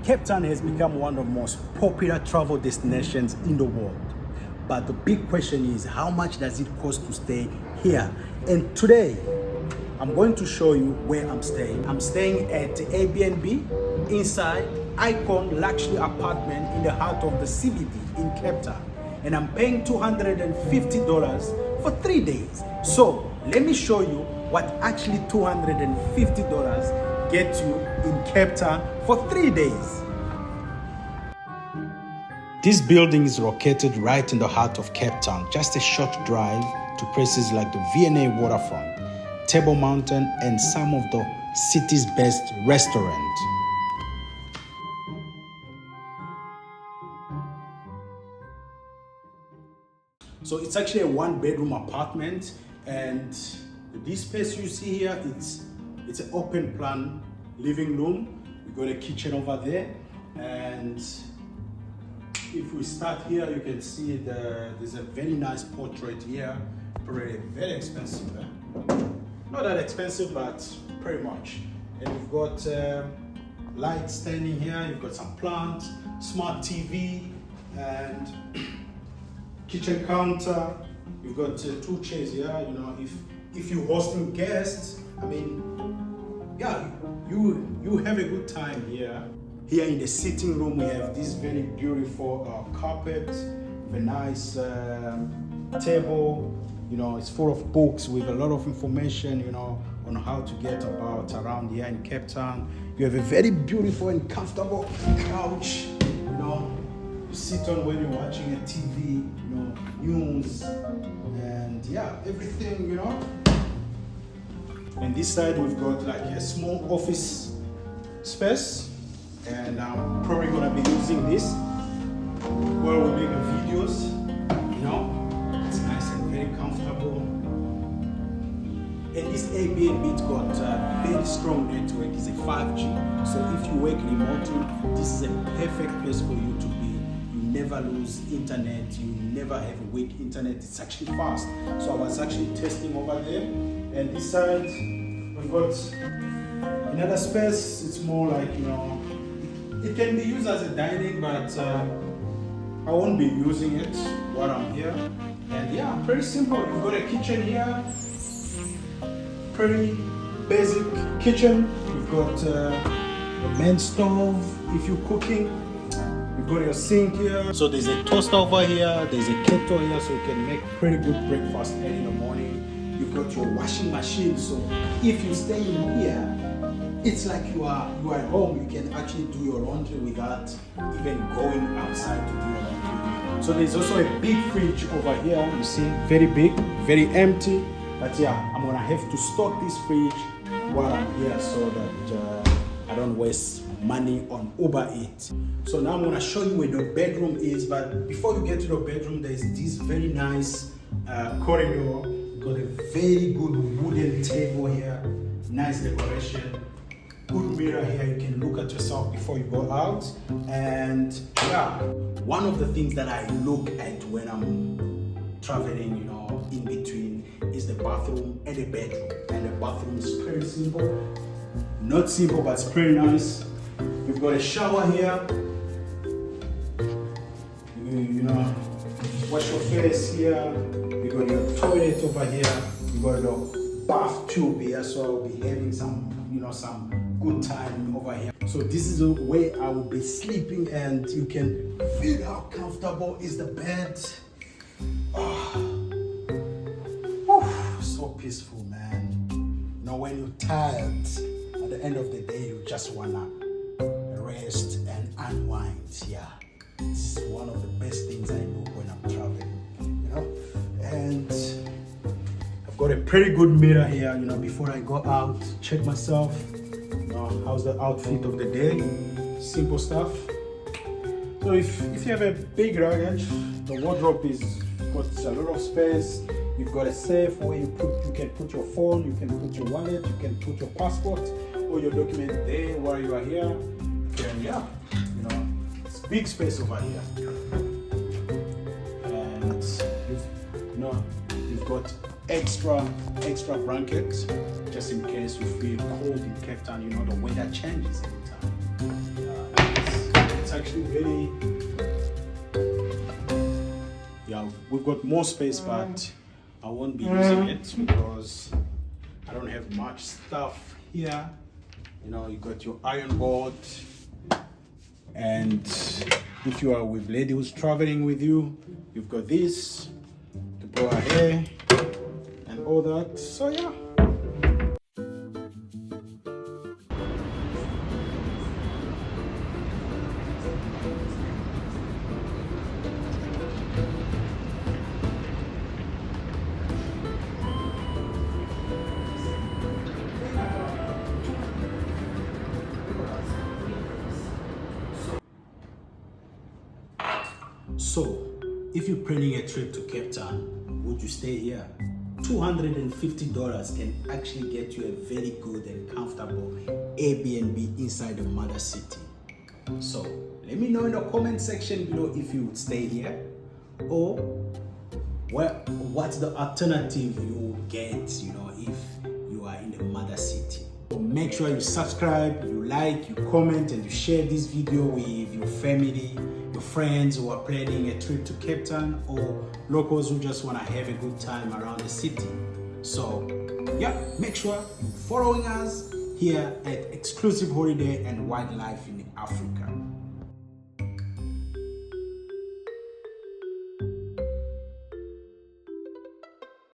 Cape Town has become one of the most popular travel destinations in the world. But the big question is, how much does it cost to stay here? And today, I'm going to show you where I'm staying. I'm staying at Airbnb inside Icon Luxury Apartment in the heart of the CBD in Cape Town. And I'm paying $250 for 3 days. So let me show you what actually $250 gets you in Cape Town for 3 days. This building is located right in the heart of Cape Town, just a short drive to places like the V&A Waterfront, Table Mountain, and some of the city's best restaurants. So it's actually a one-bedroom apartment, and this space you see here, it's an open plan living room. We got a kitchen over there, and if we start here, you can see there's a very nice portrait here. Very expensive. Not that expensive, but pretty much. And you've got lights standing here. You've got some plants, smart TV, and kitchen counter. You've got 2 chairs here. You know, if you're hosting guests, I mean, yeah, you have a good time here. Here in the sitting room, we have this very beautiful carpet, a nice table. You know, it's full of books with a lot of information, you know, on how to get about around here in Cape Town. You have a very beautiful and comfortable couch, you know, you sit on when you're watching a TV, you know, news, and yeah, everything, you know. And this side, we've got like a small office space. And I'm probably gonna be using this while we're making videos. You know, it's nice and very comfortable. And this Airbnb, it's got a very strong network. It's a 5G. So if you work remotely, this is a perfect place for you to be. You never lose internet. You never have a weak internet. It's actually fast. So I was actually testing over there. And this side, we've got another space. It's more like, you know, it can be used as a dining, but I won't be using it while I'm here. And yeah, pretty simple. You've got a kitchen here, pretty basic kitchen. You've got a main stove if you're cooking. You've got your sink here. So there's a toaster over here. There's a kettle here, so you can make pretty good breakfast early in the morning. You've got your washing machine. So if you stay in here, it's like you are at home. You can actually do your laundry without even going outside to do your laundry. So there's also a big fridge over here. You see, very big, very empty. But yeah, I'm gonna have to stock this fridge while I'm here so that I don't waste money on Uber Eats. So now I'm gonna show you where the bedroom is. But before you get to the bedroom, there's this very nice corridor. Got a very good wooden table here. Nice decoration. Good mirror here, you can look at yourself before you go out. And yeah, one of the things that I look at when I'm traveling, you know, in between is the bathroom and the bedroom. And the bathroom is pretty simple. Not simple, but it's pretty nice. You've got a shower here. You know, wash your face here. You've got your toilet over here. You've got your bath tube here, so I'll be having some, you know, some good time over here. So this is the way I will be sleeping, and you can feel how comfortable is the bed. Oh. So peaceful, man. You know, when you're tired, at the end of the day, you just wanna rest and unwind. Yeah, this is one of the best things I do when I'm traveling, you know. And I've got a pretty good mirror here, you know, before I go out, check myself. How's the outfit of the day? Simple stuff. So if you have a big luggage, the wardrobe is got a lot of space. You've got a safe where you can put your phone, you can put your wallet, you can put your passport or your document there while you are here. And yeah, you know, it's big space over here. And you've got extra blankets just in case you feel cold in Cape Town. You know, the weather changes every time. actually very, yeah, we've got more space, but I won't be using it because I don't have much stuff here. You know, you got your iron board, and if you are with lady who's traveling with you, you've got this to blow her hair and all that. So yeah. So, if you're planning a trip to Cape Town, would you stay here? $250 can actually get you a very good and comfortable Airbnb inside the mother city. So, let me know in the comment section below if you would stay here, or what's the alternative you will get, you know, if you are in the mother city. Make sure you subscribe, you like, you comment, and you share this video with your family, your friends who are planning a trip to Cape Town, or locals who just want to have a good time around the city. So yeah, make sure you're following us here at Exclusive Holiday and Wildlife in Africa.